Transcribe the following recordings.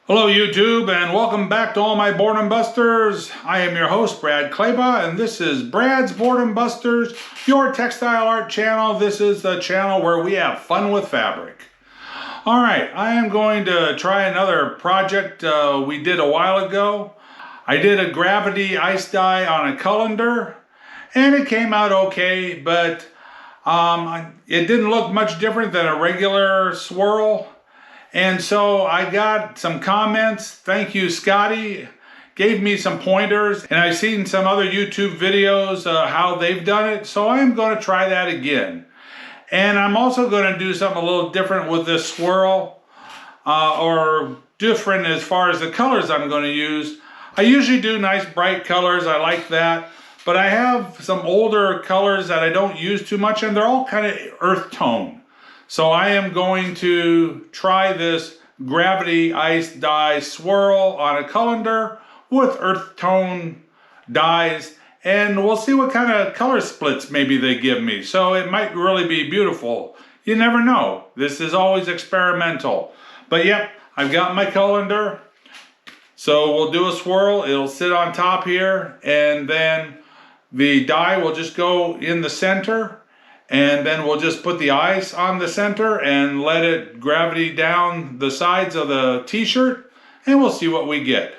Hello YouTube, and welcome back to all my Boredom Busters. I am your host, Brad Kleba, and this is Brad's Boredom Busters, your textile art channel. This is the channel where we have fun with fabric. Alright, I am going to try another project we did a while ago. I did a gravity ice dye on a colander, and it came out okay, but it didn't look much different than a regular swirl. And so I got some comments. Thank you, Scotty. Gave me some pointers, and I've seen some other YouTube videos how they've done it. So I'm going to try that again. And I'm also going to do something a little different with this swirl, or different as far as the colors I'm going to use. I usually do nice bright colors. I like that. But I have some older colors that I don't use too much, and they're all kind of earth tone. So I am going to try this gravity ice dye swirl on a colander with earth tone dyes, and we'll see what kind of color splits maybe they give me. So it might really be beautiful. You never know. This is always experimental. But yep, I've got my colander. So we'll do a swirl. It'll sit on top here, and then the dye will just go in the center. And then we'll just put the ice on the center and let it gravity down the sides of the t-shirt, and we'll see what we get.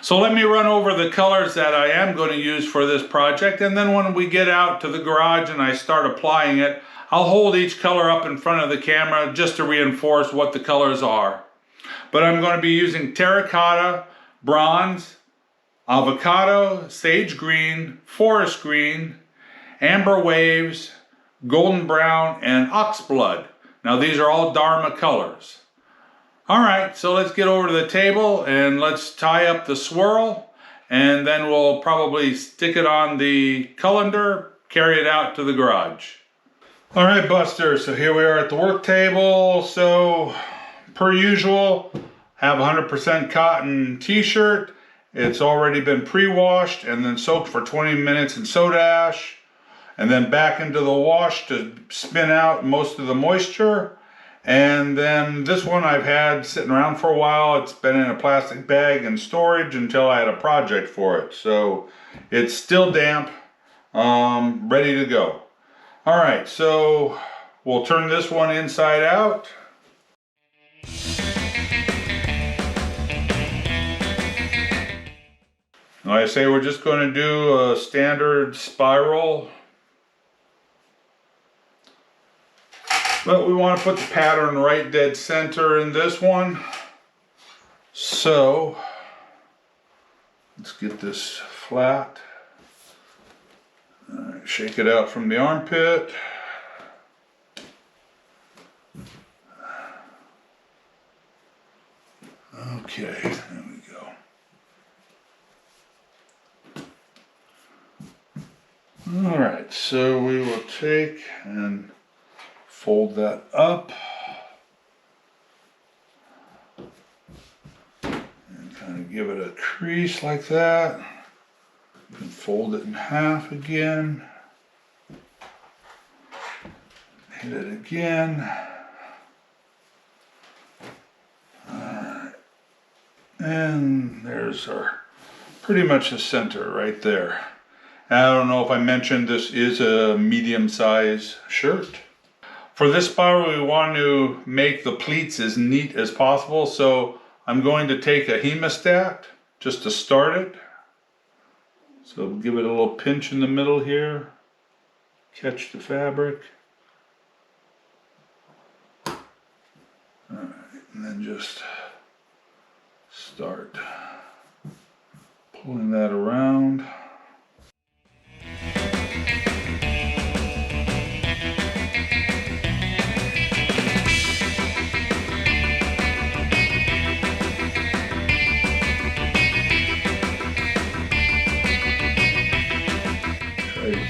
So let me run over the colors that I am going to use for this project, and then when we get out to the garage and I start applying it, I'll hold each color up in front of the camera just to reinforce what the colors are. But I'm going to be using terracotta, bronze, avocado, sage green, forest green, amber waves, golden brown, and oxblood. Now these are all Dharma colors. Alright, so let's get over to the table and let's tie up the swirl, and then we'll probably stick it on the colander, carry it out to the garage. Alright Busters, so here we are at the work table. So per usual, have 100% cotton t-shirt. It's already been pre-washed and then soaked for 20 minutes in soda ash, and then back into the wash to spin out most of the moisture. And then this one I've had sitting around for a while. It's been in a plastic bag in storage until I had a project for it. So it's still damp, ready to go. All right, so we'll turn this one inside out. Like I say, we're just going to do a standard spiral. But we want to put the pattern right dead center in this one. So let's get this flat. All right, shake it out from the armpit. Okay, there we go. All right, so we will take and fold that up and kind of give it a crease like that. You can fold it in half again. Hit it again. Alright. And there's our pretty much the center right there. I don't know if I mentioned this is a medium size shirt. For this spiral, we want to make the pleats as neat as possible, so I'm going to take a hemostat just to start it. So give it a little pinch in the middle here, catch the fabric. All right, and then just start pulling that around.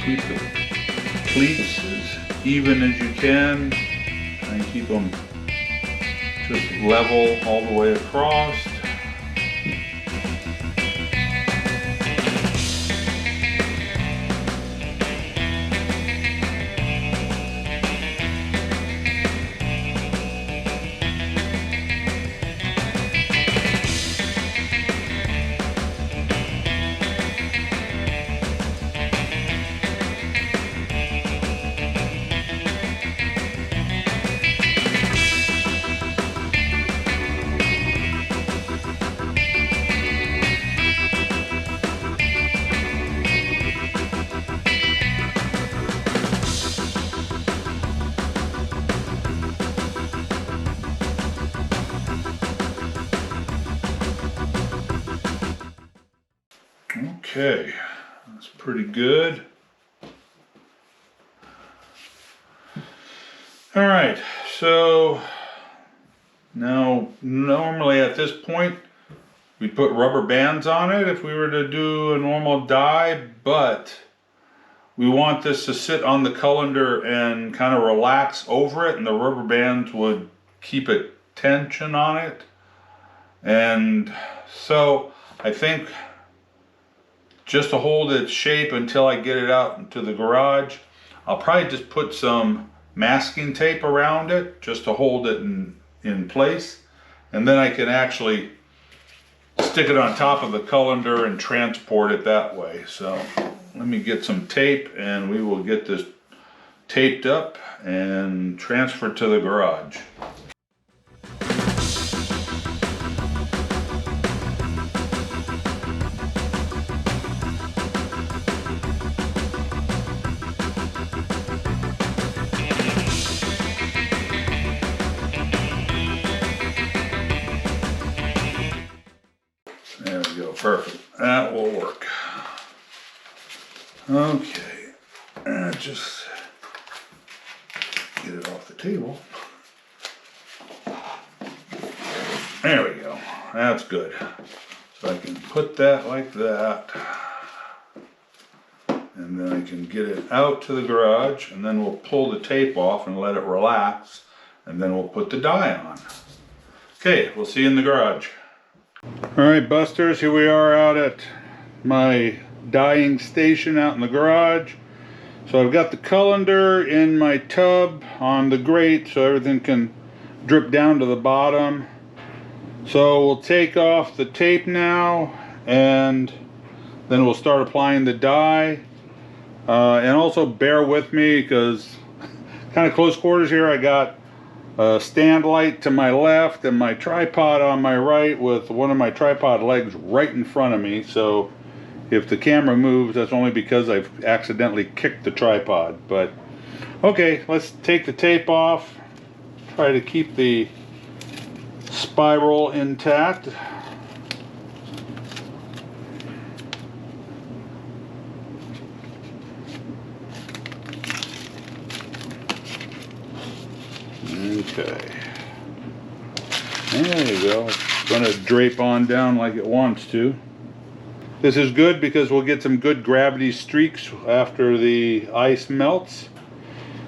Keep the pleats as even as you can. Try and keep them just level all the way across. Okay, that's pretty good. All right, so now normally at this point we put rubber bands on it if we were to do a normal dye, but we want this to sit on the colander and kind of relax over it, and the rubber bands would keep a tension on it. And so I think just to hold its shape until I get it out into the garage, I'll probably just put some masking tape around it just to hold it in place, and then I can actually stick it on top of the colander and transport it that way. So let me get some tape and we will get this taped up and transferred to the garage. There we go, perfect. That will work. Okay, just get it off the table. There we go, that's good. So I can put that like that, and then I can get it out to the garage, and then we'll pull the tape off and let it relax, and then we'll put the dye on. Okay, we'll see you in the garage. All right, Busters, here we are out at my dyeing station out in the garage. So I've got the colander in my tub on the grate so everything can drip down to the bottom. So we'll take off the tape now, and then we'll start applying the dye. And also bear with me because kind of close quarters here. I got a stand light to my left and my tripod on my right with one of my tripod legs right in front of me. So if the camera moves, that's only because I've accidentally kicked the tripod. But okay, let's take the tape off. Try to keep the spiral intact. Okay, there you go. It's going to drape on down like it wants to. This is good because we'll get some good gravity streaks after the ice melts.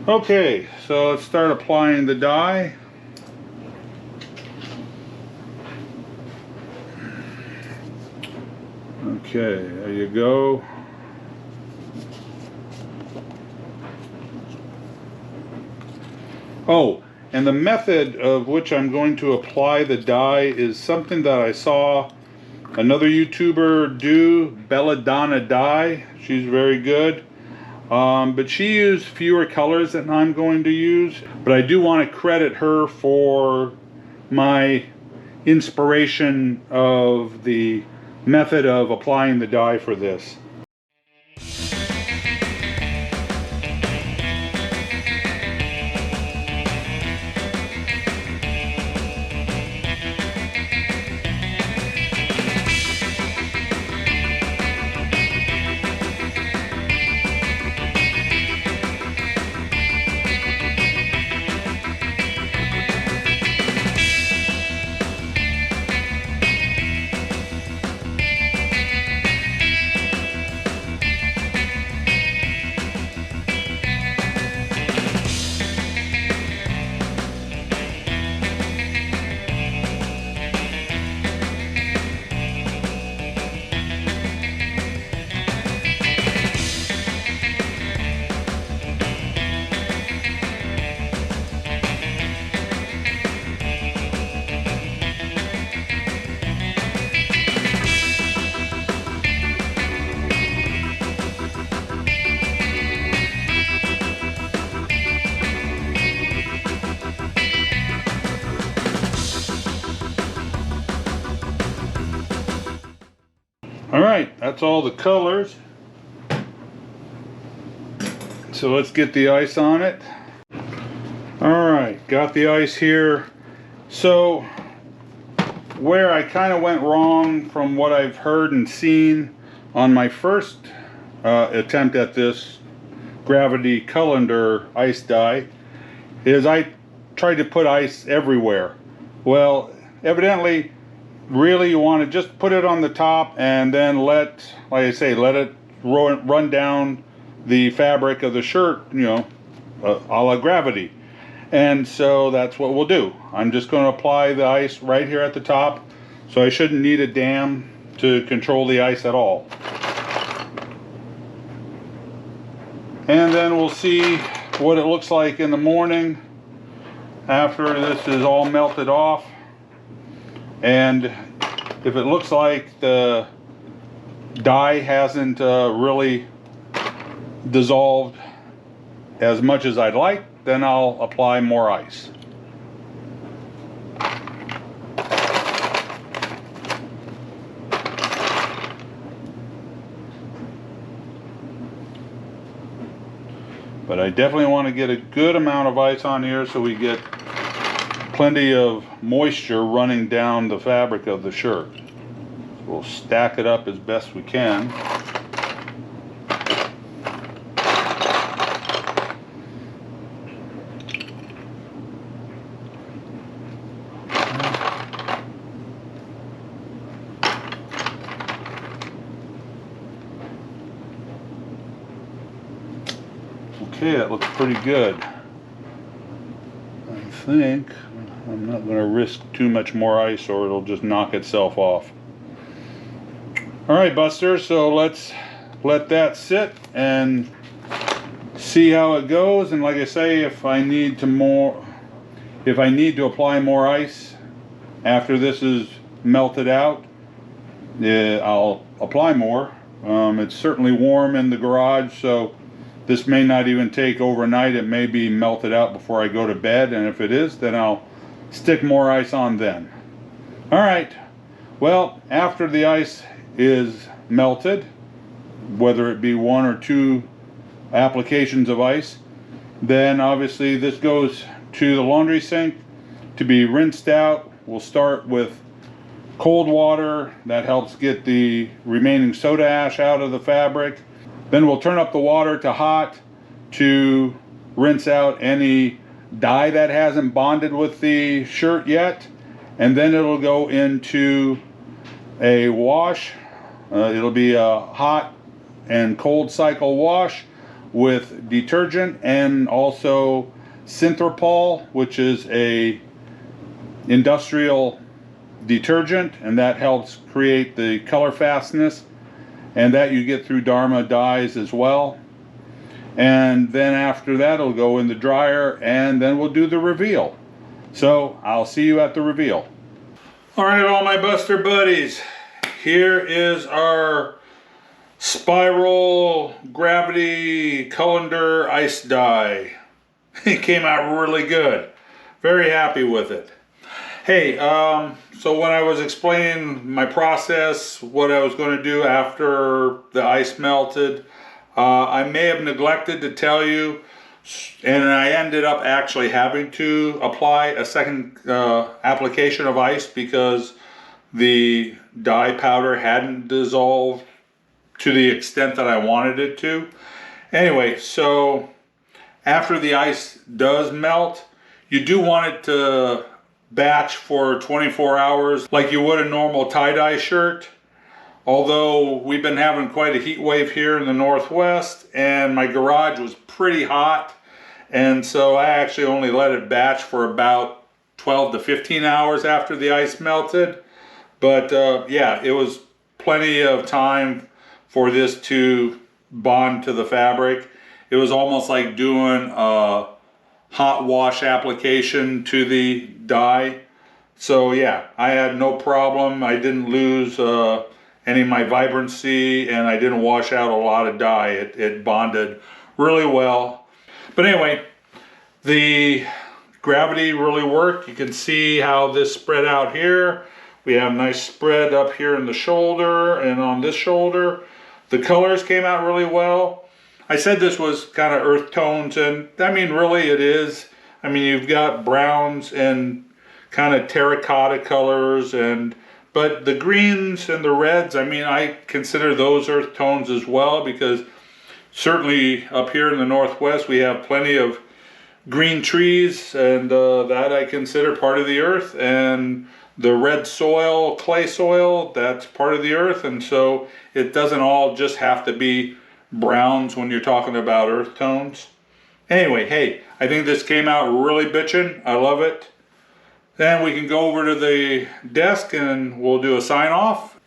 Okay, so let's start applying the dye. Okay, there you go. Oh, and the method of which I'm going to apply the dye is something that I saw another YouTuber do, Belladonna Dye. She's very good. But she used fewer colors than I'm going to use. But I do want to credit her for my inspiration of the method of applying the dye for this. Alright, that's all the colors. So let's get the ice on it. Alright, got the ice here. So where I kind of went wrong from what I've heard and seen on my first attempt at this gravity colander ice dye is I tried to put ice everywhere. Well, evidently, really you want to just put it on the top and then let it run down the fabric of the shirt, you know, a la gravity. And so that's what we'll do. I'm just going to apply the ice right here at the top, so I shouldn't need a dam to control the ice at all. And then we'll see what it looks like in the morning after this is all melted off. And if it looks like the dye hasn't really dissolved as much as I'd like, then I'll apply more ice. But I definitely want to get a good amount of ice on here so we get plenty of moisture running down the fabric of the shirt. So we'll stack it up as best we can. Okay, that looks pretty good. I think I'm not going to risk too much more ice or it'll just knock itself off. Alright, Busters, so let's let that sit and see how it goes. And like I say, if I need to apply more ice after this is melted out, I'll apply more. It's certainly warm in the garage, so this may not even take overnight. It may be melted out before I go to bed, and if it is, then I'll stick more ice on then. Alright, well, after the ice is melted, whether it be 1 or 2 applications of ice, then obviously this goes to the laundry sink to be rinsed out. We'll start with cold water. That helps get the remaining soda ash out of the fabric. Then we'll turn up the water to hot to rinse out any dye that hasn't bonded with the shirt yet. And then it'll go into a wash. It'll be a hot and cold cycle wash with detergent and also Synthropol, which is a industrial detergent, and that helps create the color fastness. And that you get through Dharma dyes as well. And then after that, it'll go in the dryer, and then we'll do the reveal. So I'll see you at the reveal. All right, all my Buster buddies, here is our spiral gravity colander ice dye. It came out really good. Very happy with it. Hey, so when I was explaining my process, what I was going to do after the ice melted, I may have neglected to tell you, and I ended up actually having to apply a second application of ice because the dye powder hadn't dissolved to the extent that I wanted it to. Anyway, so after the ice does melt, you do want it to batch for 24 hours like you would a normal tie-dye shirt. Although we've been having quite a heat wave here in the Northwest and my garage was pretty hot, and so I actually only let it batch for about 12 to 15 hours after the ice melted. But yeah, it was plenty of time for this to bond to the fabric. It was almost like doing a hot wash application to the dye. So yeah, I had no problem. I didn't lose any of my vibrancy, and I didn't wash out a lot of dye. It bonded really well. But anyway, the gravity really worked. You can see how this spread out here. We have a nice spread up here in the shoulder and on this shoulder. The colors came out really well. I said this was kind of earth tones, and I mean, really it is. I mean, you've got browns and kind of terracotta colors and But the greens and the reds, I mean, I consider those earth tones as well, because certainly up here in the Northwest we have plenty of green trees, and that I consider part of the earth. And the red soil, clay soil, that's part of the earth. And so it doesn't all just have to be browns when you're talking about earth tones. Anyway, hey, I think this came out really bitchin'. I love it. Then we can go over to the desk and we'll do a sign off.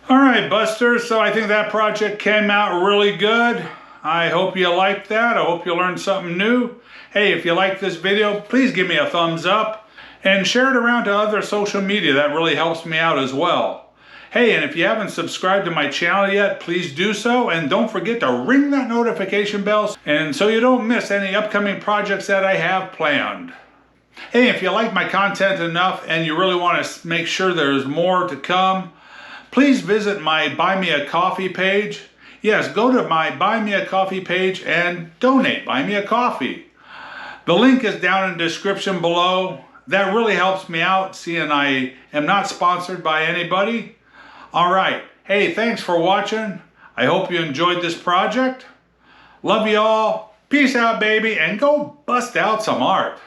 Alright, Busters, so I think that project came out really good. I hope you liked that. I hope you learned something new. Hey, if you like this video, please give me a thumbs up and share it around to other social media. That really helps me out as well. Hey, and if you haven't subscribed to my channel yet, please do so. And don't forget to ring that notification bell, and so you don't miss any upcoming projects that I have planned. Hey, if you like my content enough and you really want to make sure there's more to come, please visit my Buy Me a Coffee page. Yes, go to my Buy Me a Coffee page and donate. Buy me a coffee. The link is down in the description below. That really helps me out, seeing I am not sponsored by anybody. All right. Hey, thanks for watching. I hope you enjoyed this project. Love you all. Peace out, baby, and go bust out some art.